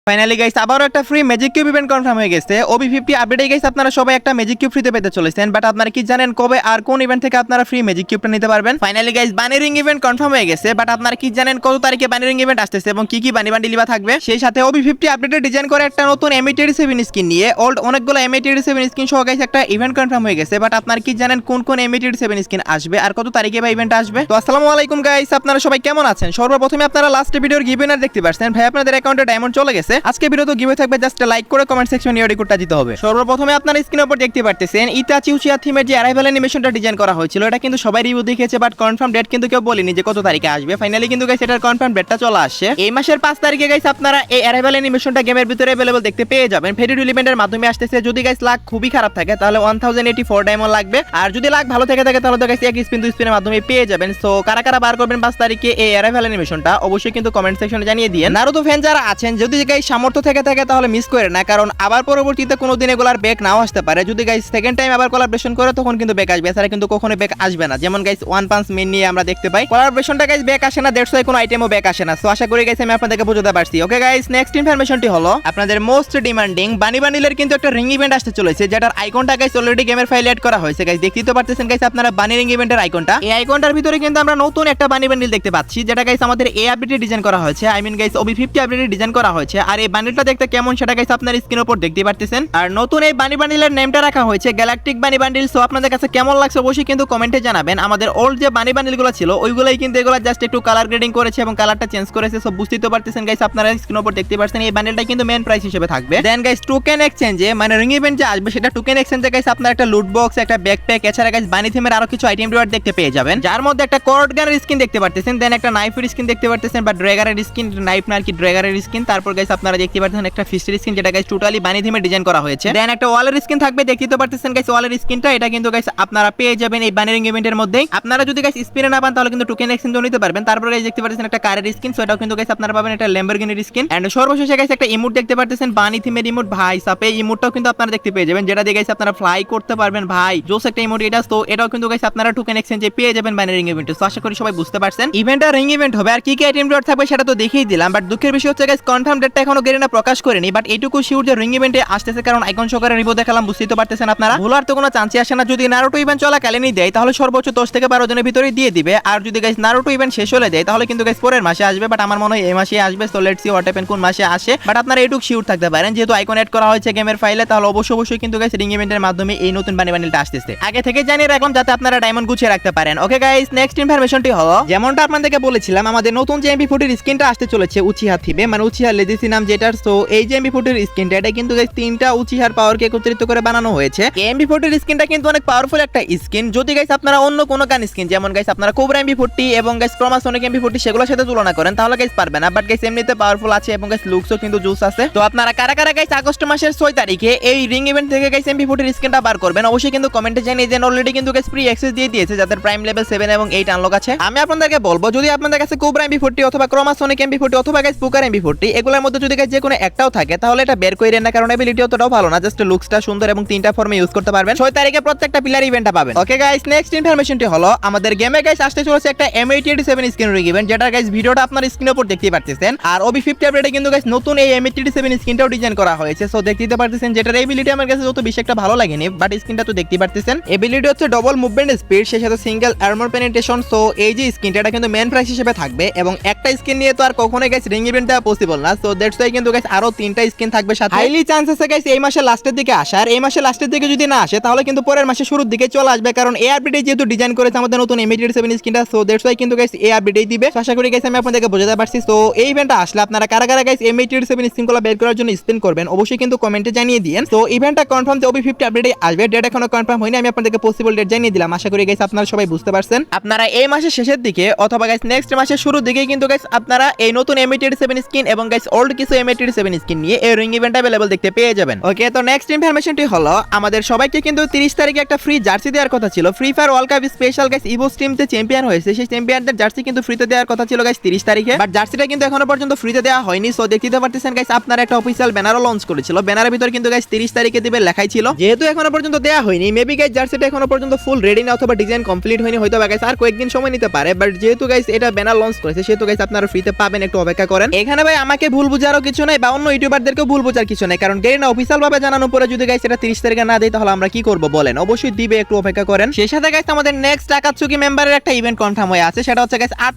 Finally guys আবারও একটা free magic cube event confirm হয়ে গেছে। ওবি50 আপডেটে গাইস আপনারা সবাই একটা ম্যাজিক কিউব ফ্রিতে পেতে চলেছেন, বাট আপনারা কি জানেন কবে আর কোন ইভেন্ট থেকে আপনারা ফ্রি ম্যাজিক কিউবটা নিতে পারবেন? ফাইনালি গাইস বানি রিং ইভেন্ট কনফার্ম হয়ে গেছে, বাট আপনারা কি জানেন কত তারিখে বানি রিং ইভেন্ট আসতেছে এবং কি কি বানি বান্ডিল থাকবে? সেই সাথে ওবি50 আপডেটে ডিজাইন করে একটা নতুন M87 স্কিন নিয়ে ওল্ড অনেকগুলো M87 স্কিন সহ গাইস একটা ইভেন্ট কনফার্ম হয়ে গেছে, বাট আপনারা কি জানেন কোন কোন M87 স্কিন আসবে আর কত তারিখে বা ইভেন্ট আসবে? তো আসসালামু আলাইকুম গাইস, আপনারা সবাই কেমন আছেন? সর্বপ্রথমে আপনারা লাস্ট ভিডিওর গিভওয়ে দেখতে পাচ্ছেন, ভাই আপনাদের অ্যাকাউন্টে ডায়মন্ড চলে গেছে। আজকে ভিডিও তো গিভওয়ে থাকবে, জাস্ট লাইক করে কমেন্ট সেকশনে ইওর কোডটা দিতে হবে। সর্বপ্রথমে আপনারা স্ক্রিনের উপর দেখতে পাচ্ছেন ইতাচি উচিয়া থিমের যে অ্যারাইভাল অ্যানিমেশনটা ডিজাইন করা হয়েছিল, এটা কিন্তু সবাই রিভিউ দেখেছে, বাট কনফার্ম ডেট কিন্তু কেউ বলেনি যে কত তারিখে আসবে। ফাইনালি কিন্তু গাইস এটার কনফার্ম ডেটটা চলে আসছে। এই মাসের 5 তারিখে গাইস আপনারা এই অ্যারাইভাল অ্যানিমেশনটা গেমের ভিতরে अवेलेबल দেখতে পেয়ে যাবেন। ফেরি ইভেন্টের মাধ্যমে আসতেছে। যদি গাইস লাক খুবই খারাপ থাকে তাহলে 1084 ডায়মন্ড লাগবে, আর যদি লাক ভালো থাকে তাহলে তো গাইস এক স্পিন 2 স্পিনের মাধ্যমে পেয়ে যাবেন। সো কারা কারা বার করবেন 5 তারিখে এই অ্যারাইভাল অ্যানিমেশনটা অবশ্যই কিন্তু কমেন্ট সেকশনে জানিয়ে দিয়েন। নারুতো ফ্যান যারা আছেন, যদি গাইস সামর্থ্য থাকে তাহলে মিস করে না, কারণ আবার পরবর্তীতে কোনোদিন এগুলার ব্যাক নাও আসতে পারে। যদি গাইস সেকেন্ড টাইম আবার কোলাবরেশন করে তখন কিন্তু ব্যাক আসবে, এছাড়া কিন্তু কখনো ব্যাক আসবে না। যেমন গাইস ওয়ান পাঞ্চ মেন নিয়ে আমরা দেখতে পাই কোলাবরেশনটা গাইস ব্যাক আসে না, দ্যাটস ওয়াই কোনো আইটেমও ব্যাক আসে না। সো আশা করি গাইস আমি আপনাদেরকে বোঝাতে পারছি। ওকে গাইস, নেক্সট ইনফরমেশনটি হলো আপনাদের মোস্ট ডিমান্ডিং বানি বান্ডিলের কিন্তু একটা রিং ইভেন্ট আসতে চলেছে, যেটার আইকনটা গাইস অলরেডি গেমের ফাইলে অ্যাড করা হয়েছে। গাইস দেখতেই তো পারতেছেন গাইস আপনারা বানি রিং ইভেন্টের আইকনটা। এই আইকনটার ভিতরে কিন্তু আমরা নতুন একটা বানি বান্ডিল দেখতে পাচ্ছি, যেটা গাইস আমাদের এই আপডেটে ডিজাইন করা হয়েছে। আই মিন গাইস ওবি50 আপডেটে ডিজাইন করা হয়েছে। আর এই বান্ডিলটা দেখতে কেমন সেটা গাইস আপনার স্ক্রিনের উপর দেখতে পারতেছেন। আর নতুন এই বানি বান্ডিলের নেমটা রাখা হয়েছে গ্যালাকটিক বানি বান্ডিল। সো আপনাদের কাছে কেমন লাগছে অবশ্যই কিন্তু কমেন্টে জানাবেন। আমাদের ওল্ড যে বানি বান্ডিলগুলো ছিল ওইগুলাই কিন্তু এগুলা জাস্ট একটু কালার গ্রেডিং করেছে এবং কালারটা চেঞ্জ করেছে। সো বুঝতেই তো পারতেছেন গাইস আপনারা স্ক্রিনের উপর দেখতে পাচ্ছেন এই বান্ডিলটা কিন্তু মেন প্রাইস হিসেবে থাকবে। দেন গাইস টোকেন এক্সচেঞ্জে মানে রিং ইভেন্ট যে আসবে সেটা টোকেন এক্সচেঞ্জে গাইস আপনারা একটা লুট বক্স, একটা ব্যাকপ্যাক, এছাড়া গাইস বানি থিমের আরো কিছু আইটেম রিওয়ার্ড দেখতে পেয়ে যাবেন, যার মধ্যে একটা কর্ড গানের স্কিন দেখতে পারতেছেন, দেন একটা নাইফের স্কিন দেখতে পারতেছেন বা ড্র্যাগারের স্কিন, নাইফ না আর কি ড্র্যাগারের স্কিন। তারপর গাইস আপনারা দেখতে পারতেছেন একটা ফিস্টের স্কিন, যেটা গাইস টোটালি বানি থিমে ডিজাইন করা হয়েছে। দেন একটা ওয়ালের স্কিন থাকবে, দেখতে পারতেছেন গাইস ওয়ালের স্কিনটা, এটা কিন্তু গাইস আপনারা পেয়ে যাবেন এই বানি রিং ইভেন্টের মধ্যেই। আপনারা যদি গাইস স্পিনে না পান তাহলে কিন্তু টোকেন এক্সচেঞ্জও নিতে পারবেন। তারপর গাইস দেখতে পারতেছেন একটা কারের স্কিন, সো এটাও কিন্তু গাইস আপনারা পাবেন একটা ল্যাম্বরগিনির স্কিন। এন্ড সর্বশেষে গাইস একটা ইমোট দেখতে পারতেছেন বানি থিমের ইমোট। ভাই সাপ এই ইমোটটাও কিন্তু আপনারা দেখতে পেয়ে যাবেন, যেটা দিয়ে গাইস আপনারা ফ্লাই করতে পারবেন। ভাই জোস একটা ইমোট এটা। তো এটাও কিন্তু গাইস আপনারা টোকেন এক্সচেঞ্জে পেয়ে যাবেন বানি রিং ইভেন্টে। সো আশা করি সবাই বুঝতে পারছেন ইভেন্টটা রিং ইভেন্ট হবে আর কি কি আইটেম রিওয়ার্ড থাকবে সেটা তো দেখিয়ে দিলাম, বাট দুঃখের বিষয় হচ্ছে গাইস কনফার্ম ডেটটা এখনো গেরিনা প্রকাশ করেনি। বাট এইটুকু শিওর যে রিং ইভেন্টে আসতেছে, কারণ আইকন সহকারে রিভিউ দেখালাম, বুঝতেই তো পারতেছেন আপনারা। ভুলার তো কোনো চান্সই আসে না। যদি নারুটো ইভেন্ট চলাকালীনই দেয় তাহলে সর্বোচ্চ 10 থেকে 12 দিনের ভিতরে দিয়ে দিবে, আর যদি গাইস নারুটো ইভেন্ট শেষ হলে দেয় তাহলে কিন্তু গাইস পরের মাসে আসবে। বাট আমার মনে হয় এই মাসে আসবে। So let's see what happen কোন মাসে আসে। বাট আপনারা এইটুকু শিওর থাকতে পারেন যেহেতু আইকন অ্যাড করা হয়েছে গেমের ফাইলে, তাহলে অবশ্যই কিন্তু গাইস রিং ইভেন্টের মাধ্যমে এই নতুন বানি বান্ডিলটা আসতেছে। আগে থেকে জানিয়ে রাখলাম যাতে আপনারা ডায়মন্ড গুছিয়ে রাখতে পারেন। ওকে গাইস, নেক্সট ইনফরমেশনটি হলো যেমনটা আপনাদেরকে বলেছিলাম আমাদের নতুন যে MP40 স্কিনটা আসতে চলেছে উচিহা থিমে, মানে উচিহা লেজেসি নাম যেটার। সো এই যে MP40 স্কিনটা এটা কিন্তু গাইস তিনটা উচিহার পাওয়ারকে একত্রিত করে বানানো হয়েছে। এই MP40 স্কিনটা কিন্তু অনেক পাওয়ারফুল একটা স্কিন। যদি গাইস আপনারা অন্য কোনো গান স্কিন যেমন গাইস আপনারা কোবরা MP40 এবং গাইস ক্রোমাসনিক MP40 সেগুলোর সাথে তুলনা করেন তাহলে গাইস পারবে না, বাট গাইস এমনিতে পাওয়ারফুল আছে এবং গাইস লুকসও কিন্তু জুস আছে। তো আপনারা কারা কারা গাইস আগস্ট মাসের 6 তারিখে এই রিং ইভেন্ট থেকে গাইস MP40 স্কিনটা বার করবেন অবশ্যই কিন্তু কমেন্টে জানিয়ে দেন। অলরেডি কিন্তু গাইস ফ্রি অ্যাক্সেস দিয়ে দিয়েছে যাদের প্রাইম লেভেল 7 এবং 8 আনলক আছে। আমি আপনাদেরকে বলবো যদি আপনাদের কাছে কোবরা MP40 অথবা ক্রোমাসনিক MP40 অথবা গাইস পুকার MP40 এগুলোর মধ্যে যদি গাইস যে কোনো একটাও থাকে তাহলে এটা বের কইরেন না, কারণ এবিলিটি অতটাও ভালো না, জাস্ট লুকসটা সুন্দর এবং তিনটা ফর্মে ইউজ করতে পারবেন। 6 তারিখে প্রত্যেকটা প্লেয়ার ইভেন্টটা পাবেন। ওকে গাইস, নেক্সট ইনফরমেশনটি হলো আমাদের গেমে গাইস আসতে চলেছে একটা M87 স্কিন রিং ইভেন্ট, যেটা গাইস ভিডিওটা আপনার স্ক্রিনের উপর দেখতে পারতেছেন। আর ওবি50 আপডেটে কিন্তু গাইস নতুন এই M87 স্কিনটাও ডিজাইন করা হয়েছে। সো দেখতে পারতেছেন যেটার এবিলিটি আমার কাছে যত বেশি একটা ভালো লাগেনি, বাট স্কিনটা তো দেখতে পারতেছেন। এবিলিটি হচ্ছে ডবল মুভমেন্ট স্পিড, সেই সাথে সিঙ্গেল আর্মর পেনিট্রেশন। সো এই যে স্কিনটা এটা কিন্তু মেন প্রাইস হিসেবে থাকবে এবং একটা স্কিন নিয়ে তো আর কখনোই গাইস রিং ইভেন্ট দেওয়া পসিবল না। সো দ্যাটস ওয়াই কিন্তু গাইস আরো তিনটা স্কিন থাকবে সাথে। হাইলি চান্স আছে গাইস এই মাসের লাস্টের দিকে আসার। এই মাসের লাস্টের দিকে যদি না আসে তাহলে কিন্তু পরের মাসে শুরুর দিকে চলে আসবে, কারণ এই আপডেটে যেহেতু ডিজাইন করেছে আমাদের নতুন M87 স্কিনটা। সো দ্যাটস ওয়াই কিন্তু গাইস এই আপডেটই দিবে। আশা করি গাইস আমি আপনাদেরকে বোঝাতে পারছি। সো এই ইভেন্টটা আসলে আপনারা কারা কারা গাইস M87 স্কিনগুলো বের করার জন্য স্পিন করবেন অবশ্যই কিন্তু কমেন্টে জানিয়ে দিয়েন। সো ইভেন্টটা কনফার্ম যে ওবি50 আপডেটে আসবে, ডেট এখনো কনফার্ম হয়নি, আমি আপনাদেরকে পসিবল ডেট জানিয়ে দিলাম। আশা করি গাইস আপনারা সবাই বুঝতে পারছেন। আপনারা এই মাসের শেষের দিকে অথবা গাইস নেক্সট মাসের শুরুর দিকে কিন্তু গাইস আপনারা এই নতুন M87 স্কিন এবং গাইস ওল্ড কিছু M87 স্কিন নিয়ে এই রিং ইভেন্ট अवेलेबल দেখতে পেয়ে যাবেন। ওকে, তো নেক্সট ইনফরমেশনটি হলো আমাদের সবাইকে কিন্তু 30 তারিখে একটা ফ্রি জার্সি দেওয়ার কথা ছিল। Free fire world cup special guys Evo Stream তে চ্যাম্পিয়ন হয়েছে, সেই চ্যাম্পিয়নদের জার্সি কিন্তু ফ্রিতে দেওয়ার কথা ছিল গাইস 30 তারিখে, বাট জার্সিটা কিন্তু এখনো পর্যন্ত ফ্রিতে দেওয়া হয়নি। সো দেখতে পারতেছেন গাইস আপনারা একটা অফিশিয়াল ব্যানারও লঞ্চ করেছিল, ব্যানারের ভিতর কিন্তু গাইস 30 তারিখে দিবে লেখাই ছিল। যেহেতু এখনো পর্যন্ত দেওয়া হয়নি, মেবি গাইস জার্সিটা এখনো পর্যন্ত ফুল রেডি না অথবা ডিজাইন কমপ্লিট হয়নি, হয়তো গাইস আর কয়েকদিন সময় নিতে পারে। বাট যেহেতু গাইস এটা ব্যানার লঞ্চ করেছে সেহেতু গাইস আপনারা ফ্রিতে পাবেন, একটু অপেক্ষা করেন। এখানে ভাই আমাকে ভুল বুঝার বোঝারও কিছু নাই বা অন্য ইউটিউবারদেরকেও ভুল বোঝার কিছু নাই, কারণ গেরিনা অফিসিয়াল ভাবে জানানোর পরে যদি গাইস এটা 30 তারিখে না দেয় তাহলে আমরা কি করব বলেন? অবশ্যই দিবে, একটু অপেক্ষা করেন। সেই সাথে গাইস আমাদের নেক্সট আকাতসুকি মেম্বারের একটা ইভেন্ট কনফার্ম হয়ে আছে, সেটা হচ্ছে গাইস 8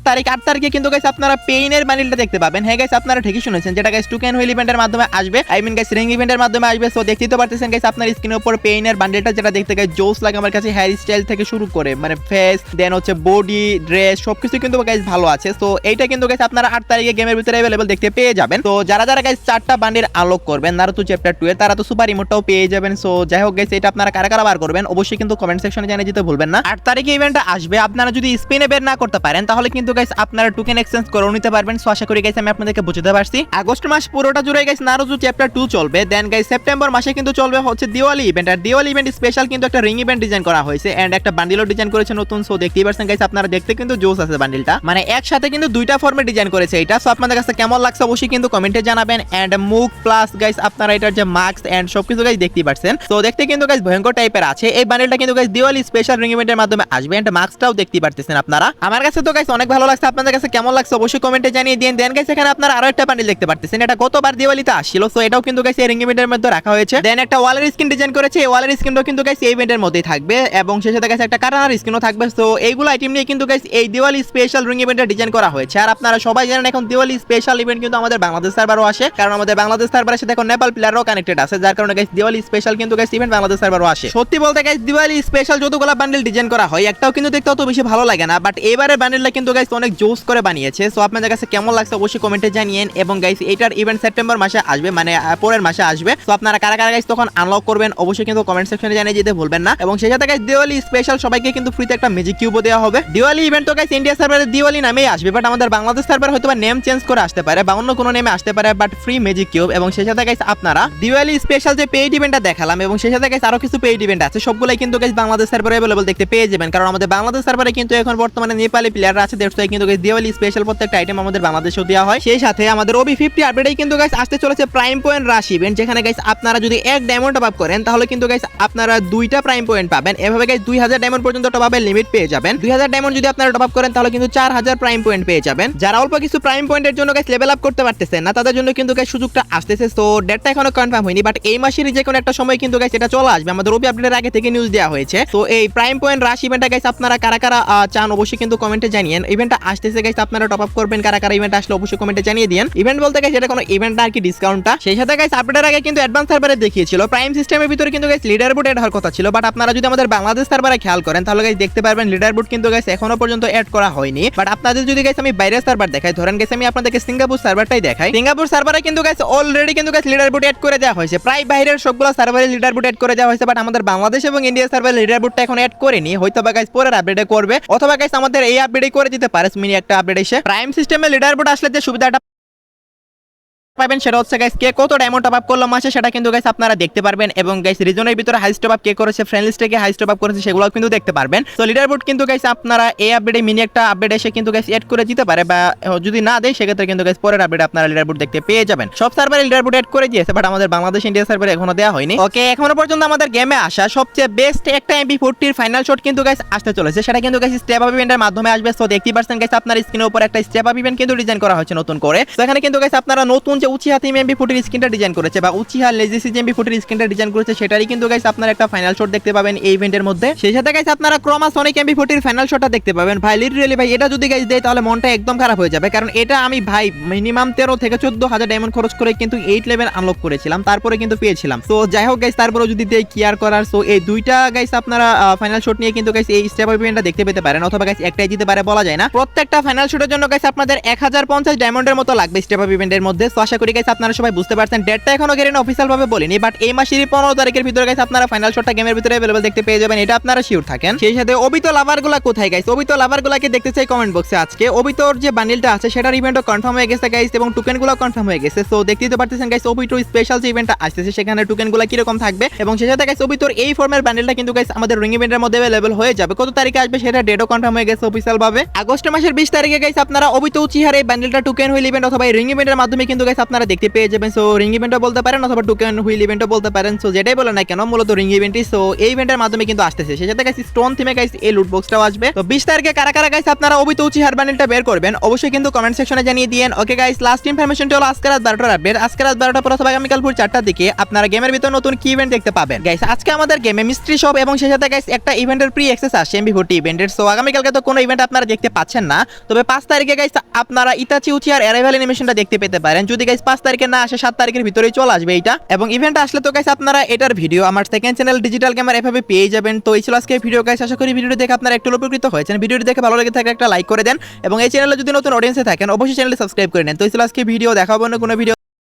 তারিখে কিন্তু গাইস আপনারা পেইনের বান্ডিলটা দেখতে পাবেন। হ্যাঁ গাইস আপনারা ঠিকই শুনেছেন, যেটা গাইস টোকেন হুইল ইভেন্টের মাধ্যমে আসবে, আই মিন গাইস রিং ইভেন্টের মাধ্যমে আসবে। সো দেখতেই তো পারতেছেন গাইস আপনার স্ক্রিনের উপর পেইনের বান্ডিলটা, যেটা দেখতে গাইস জোস লাগে আমার কাছে। হেয়ার স্টাইল থেকে শুরু করে মানে ফেস, দেন হচ্ছে বডি, ড্রেস সবকিছু কিন্তু গাইস ভালো আছে। সো এইটা কিন্তু গাইস আপনারা 8 তারিখে গেমের ভিতরে अवेलेबल দেখতে পেয়ে যাবেন। তো যারা গাইস 4টা বান্ডিল আনলক করবেন নারুতো চ্যাপ্টার 2 এর, তারা তো সুপার ইমোটটাও পেয়ে যাবেন। সো যাই হোক গাইস, এটা আপনারা কারা কারা বার করবেন অবশ্যই কিন্তু কমেন্ট সেকশনে জানিয়ে দিতে ভুলবেন না। 8 তারিখে ইভেন্টটা আসবে, আপনারা যদি স্পিনে বের না করতে পারেন তাহলে কিন্তু গাইস আপনারা টোকেন এক্সচেঞ্জ করে নিতে পারবেন। সো আশা করি গাইস আমি আপনাদেরকে বুঝাতে পারছি। আগস্ট মাস পুরোটা জুড়ে গাইস নারুতো চ্যাপ্টার 2 চলবে। দেন গাইস সেপ্টেম্বর মাসে কিন্তু চলবে হচ্ছে দিওয়ালি ইভেন্ট, আর দিওয়ালি ইভেন্ট স্পেশাল কিন্তু একটা রিং ইভেন্ট ডিজাইন করা হয়েছে এন্ড একটা বান্ডিলও ডিজাইন করেছে নতুন। সো দেখতেই পারছেন গাইস আপনারা, দেখতে কিন্তু জোস আছে বান্ডিলটা, মানে একসাথে কিন্তু দুইটা ফর্মে ডিজাইন করেছে এটা। সো আপনাদের কাছে কেমন লাগছে অবশ্যই কিন্তু কমেন্টে জানাবেন। এন্ড মুখ প্লাস গাইস আপনারা এটার যে মাস্ক এন্ড সবকিছু গাইস দেখতেই পারছেন। তো দেখতে কিন্তু গাইস ভয়ঙ্কর টাইপের আছে। এই বান্ডিলটা কিন্তু গাইস দিওয়ালি স্পেশাল রিং ইভেন্টের মাধ্যমে আসবে এন্ড মাস্কটাও দেখতেই পারতেছেন আপনারা। আমার কাছে তো গাইস অনেক ভালো লাগছে, আপনাদের কাছে কেমন লাগছে অবশ্যই কমেন্টে জানিয়ে দিন। দেন গাইস এখানে আপনারা আরো একটা বান্ডিল দেখতে পারতেছেন, এটা গতবার দিওয়ালিতে আসছিল। সো এটাও কিন্তু গাইস এই রিং ইভেন্টের মধ্যে রাখা হয়েছে। দেন একটা ওয়ালের স্কিন ডিজাইন করেছে, এই ওয়ালের স্কিনটাও কিন্তু গাইস এই ইভেন্টের মধ্যেই থাকবে এবং সেই সাথে গাইস একটা কাটানার স্কিনও থাকবে। সো এইগুলো আইটেম নিয়ে কিন্তু গাইস এই দিওয়ালি স্পেশাল রিং ইভেন্টে ডিজাইন করা হয়েছে। আর আপনারা সবাই জানেন এখন দিওয়ালি স্পেশাল ইভেন্ট কিন্তু আমাদের বাংলাদেশ সার্ভারও আসে, কারণ আমাদের বাংলাদেশ সার্ভারের সাথে এখন নেপাল প্লেয়ারও কানেক্টেড আছে, যার কারণে গাইস দিওয়ালি স্পেশাল কিন্তু গাইস ইভেন্ট বাংলাদেশ সার্ভারও আসে। সত্যি বলতে গাইস দিওয়ালি স্পেশাল যতগুলো বান্ডেল ডিজাইন করা হয় একটাও কিন্তু দেখতে অত বেশি ভালো লাগে না, বাট এবারে বান্ডেলটা কিন্তু গাইস অনেক জোস করে বানিয়েছে। সো আপনাদের কাছে কেমন লাগছে অবশ্যই কমেন্টে জানিয়েন। এবং গাইস এটার ইভেন্ট সেপ্টেম্বর মাসে আসবে, মানে পরের মাসে আসবে। সো আপনারা কারা কারা গাইস তখন আনলক করবেন অবশ্যই কিন্তু কমেন্ট সেকশনে জানিয়ে দিতে ভুলবেন না। এবং সেই সাথে গাইস দিওয়ালি স্পেশাল সবাইকে কিন্তু ফ্রিতে একটা ম্যাজিক কিউবও দেওয়া হবে। দিওয়ালি ইভেন্ট তো গাইস ইন্ডিয়া সার্ভারে দিওয়ালি নামেই আসবে, বাট আমাদের বাংলাদেশ সার্ভার হয়তো নেম চেঞ্জ করে আসতে পারে বা অন্য কোনো নেমে আসতে পারে, বাট ফ্রি ম্যাজিক কিউব। এবং সেই সাথে গাইস আপনারা দিওয়ালি স্পেশাল যে পেইড ইভেন্টটা দেখালাম এবং সেই সাথে গাইস আরো কিছু পেইড ইভেন্ট আছে, সবগুলাই কিন্তু গাইস বাংলাদেশ সার্ভারে अवेलेबल দেখতে পেয়ে যাবেন, কারণ আমাদের বাংলাদেশ সার্ভারে কিন্তু এখন বর্তমানে নেপালি প্লেয়াররা আছে। দ্যাটস ওয়াই কিন্তু গাইস দিওয়ালি স্পেশাল প্রত্যেকটা আইটেম আমাদের বাংলাদেশেও দেওয়া হয়। সেই সাথে আমাদের OB50 আপডেটেই কিন্তু গাইস আসতে চলেছে প্রাইম পয়েন্ট রাশ ইভেন্ট, যেখানে গাইস আপনারা যদি 1 ডায়মন্ড টপ আপ করেন তাহলে কিন্তু গাইস আপনারা 2টা প্রাইম পয়েন্ট পাবেন। এভাবে গাইস 2000 ডায়মন্ড পর্যন্ত টপ আপের লিমিট পেয়ে যাবেন। 2000 ডায়মন্ড যদি আপনারা টপ আপ করেন তাহলে কিন্তু 4000 প্রাইম পয়েন্ট পেয়ে যাবেন। যারা অল্প কিছু প্রাইম পয়েন্টের জন্য গাইস লেভেল আপ করতে পারতেছেন না তাদের জন্য কিন্তু গাইস সুযোগটা আসতেছে। সো ডেটটা এখনো কনফার্ম হয়নি, বাট এই মাসের যে কোনো একটা সময় কিন্তু গাইস এটা চলে আসবে। আমাদের ওবি আপডেটের আগে থেকে নিউজ দেওয়া হয়েছে। তো এই প্রাইম পয়েন্ট রাশ ইভেন্টটা গাইস আপনারা কারা কারা চান অবশ্যই কিন্তু কমেন্টে জানিয়েন। ইভেন্টটা আসতেছে গাইস, আপনারা টপ আপ করবেন কারা কারা, ইভেন্ট আসলে অবশ্যই কমেন্টে জানিয়ে দিন। ইভেন্ট বলতে গাইস এটা কোনো ইভেন্ট না আর কি, ডিসকাউন্টটা। সেই সাথে গাইস আপডেটের আগে কিন্তু অ্যাডভান্স সার্ভারে দেখিয়েছিল প্রাইম সিস্টেমের ভিতরে কিন্তু গাইস লিডার বোর্ড এড হওয়ার কথা ছিল, বাট আপনারা যদি আমাদের বাংলাদেশ সার্ভারে খেয়াল করেন তাহলে গাইস দেখতে পারবেন লিডার বোর্ড কিন্তু গাইস এখনো পর্যন্ত এড করা হয়নি। বাট আপনাদের যদি গাইস আমি বাইরের সার্ভার দেখাই, ধরেন গাইস আমি আপনাদেরকে সিঙ্গাপুর সার্ভারটাই দেখাই, সিঙ্গাপুর সার্ভারে কিন্তু গাইস অলরেডি কিন্তু গাইস লিডার বোর্ড এড করে দেওয়া হয়েছে। প্রায় বাইরের সবগুলো সার্ভারে লিডার বোর্ড এড করে দেওয়া হয়েছে, বাট আমাদের বাংলাদেশ এবং ইন্ডিয়া সার্ভারে লিডার বোর্ডটা এখন এড করেনি। হয়তো বা গাইস পরের আপডেটে করবে, অথবা গাইস আমাদের এই আপডেটে করে দিতে পারে মিনি একটা আপডেট এসে। প্রাইম সিস্টেমে লিডার বোর্ড আসলে যে সুবিধাটা পাবেন সেটা হচ্ছে গাইস কে কত ডায়মন্ড টপ আপ করলো মাসে সেটা কিন্তু গাইস আপনারা দেখতে পারবেন। এবং গাইস রিজনের ভিতরে হাইস্ট টপ আপ কে করেছে, ফ্রেন্ড লিস্টে কে হাইস্ট টপ আপ করেছে সেগুলো কিন্তু দেখতে পারবেন। তো লিডার বোর্ড কিন্তু গাইস আপনারা এই আপডেটে মিনি একটা আপডেট এসে কিন্তু গাইস এড করে দিতে পারে, বা যদি না দেয় সেক্ষেত্রে কিন্তু গাইস পরের আপডেটে আপনারা লিডার বোর্ড দেখতে পেয়ে যাবেন। সব সার্ভারে লিডার বোর্ড এড করে দিয়েছে, বাট আমাদের বাংলাদেশ ইন্ডিয়া সার্ভারে এখনো দেওয়া হয়নি। ওকে, এখনো পর্যন্ত আমাদের গেমে আসা সবচেয়ে বেস্ট একটা MP40 এর ফাইনাল শট কিন্তু গাইস আসতে চলেছে, সেটা কিন্তু গাইস স্টেপ আপ ইভেন্টের মাধ্যমে আসবে। সো দেখতেই পারছেন গাইস আপনার স্ক্রিনের উপর একটা স্টেপ আপ ইভেন্ট কিন্তু ডিজাইন করা হয়েছে নতুন করে। তো এখানে কিন্তু গাইস আপনারা নতুন যে উচিহা থিম MP40 স্ক্রিনটা ডিজাইন করেছে বা উচিহা লেজেসি যে MP40 স্ক্রিনটা ডিজাইন করেছে সেটারই কিন্তু গাইস আপনারা একটা ফাইনাল শট দেখতে পাবেন এই ইভেন্টের মধ্যে। সেই সাথে গাইস আপনারা ক্রোমা সনিক MP40 এর ফাইনাল শটটা দেখতে পাবেন। ভাই লিটারালি ভাই এটা যদি গাইস দেয় তাহলে মনটা একদম খারাপ হয়ে যাবে, কারণ এটা আমি ভাই মিনিমাম 13 থেকে 14,000 ডায়মন্ড খরচ করে কিন্তু 8 লেভেল আনলক করেছিলাম, তারপরে কিন্তু পেয়েছিলাম। সো যাই হোক গাইস তারপরে যদি দেয় কি আর করার। সো এই দুইটা গাইস আপনারা ফাইনাল শট নিয়ে কিন্তু গাইস এই স্টেপ আপ ইভেন্টটা দেখতে পেতে পারেন, অথবা গাইস একটাই দিতে পারে বলা যায় না। প্রত্যেকটা ফাইনাল শটের জন্য গাইস আপনাদের 1050 ডায়মন্ডের মতো লাগবে স্টেপ আপ ইভেন্টের মধ্যে। সো আশা করি গাইস আপনারা সবাই বুঝতে পারছেন। ডেটটা এখনো গেরিনা অফিশিয়াল ভাবে বলিনি, বাট এই মাসের 15 তারিখের ভিতরে গাইস আপনারা ফাইনাল শটটা গেমের ভিতরে अवेलेबल দেখতে পেয়ে যাবেন, এটা আপনারা শিওর থাকেন। সেই সাথে ওবিতো লাভারগুলা কোথায় গাইস, ওবিতো লাভারগুলাকে দেখতে চাই কমেন্ট বক্সে। আজকে ওবিতোর যে বান্ডিলটা আছে সেটার ইভেন্টও কনফার্ম হয়ে গেছে গাইস, এবং টোকেনগুলো কনফার্ম হয়ে গেছে। সো দেখতেই তো পারতেছেন গাইস ওবিতো স্পেশাল যে ইভেন্টটা আসছে সেখানে টোকেনগুলো কি রকম থাকবে। এবং সেই সাথে গাইস ওবিতোর এই ফর্মের বান্ডিলটা কিন্তু গাইস আমাদের রিং ইভেন্টের মধ্যে अवेलेबल হয়ে যাবে। কত তারিখে আসবে সেটা ডেটও কনফার্ম হয়ে গেছে অফিশিয়াল ভাবে। আগস্ট মাসের 20 তারিখে গাইস আপনারা ওবিতো উচিহার এই বান্ডিলটা টোকেন হুইল ইভেন্ট অথবা রিং ইভেন্টের মাধ্যমে কিন্তু গাইস আপনারা দেখতে পেয়ে যাবেন। সো রিং ইভেন্টও বলতে পারেন অথবা টোকেন হুইল ইভেন্টও বলতে পারেন। সো যেটাই বলেন না কেন মূলত রিং ইভেন্টই। সো এই ইভেন্টের মাধ্যমে কিন্তু আসতেছে, সেই সাথে গাইস স্টোন থিমে গাইস এই লুট বক্সটাও আসবে। তো 20 তারিখে কারা কারা গাইস আপনারা অবিত উচিহার বান্ডেলটা বের করবেন অবশ্যই কিন্তু কমেন্ট সেকশনে জানিয়ে দিয়েন। ওকে গাইস, লাস্ট ইনফরমেশনটা হলো আজকে রাত 12টার আপডেট। আজকে রাত 12টা পর অথবা আগামীকাল ভোর 4টার দিকে আপনারা গেমের ভিতর নতুন কি ইভেন্ট দেখতে পাবেন। গাইস আজকে আমাদের গেমে মিস্ট্রি শপ এবং সেই সাথে গাইস একটা ইভেন্টের প্রি অ্যাক্সেস আসছে এমভি40 ইভেন্টের। সো আগামীকালকে তো কোনো ইভেন্ট আপনারা দেখতে পাচ্ছেন না, তবে 5 তারিখে গাইস আপনারা ইতাচি উচিহার অ্যারাইভাল অ্যানিমেশনটা দেখতে পেতে পারেন। যদি গাইস 5 তারিখে না আসে 7 তারিখের ভিতরেই চলে আসবে এইটা। এবং ইভেন্ট আসলে তো গাইস আপনারা এটার ভিডিও আমার সেকেন্ড চ্যানেল ডিজিটাল গেমার এভাবে পেয়ে যাবেন। তো এই ছিল আজকে ভিডিও গাইস, আশা করি ভিডিওটি দেখে আপনারা একটু উপকৃত হয়েছেন। ভিডিওটি দেখে ভালো লেগে থাকলে একটা লাইক করে দেন এবং এই চ্যানেলে যদি নতুন অডিয়েন্সে থাকেন অবশ্যই চ্যানেলটি সাবস্ক্রাইব করে নেন। তো এই ছিল আজকে ভিডিও, দেখা হবে অন্য কোনো ভিডিও।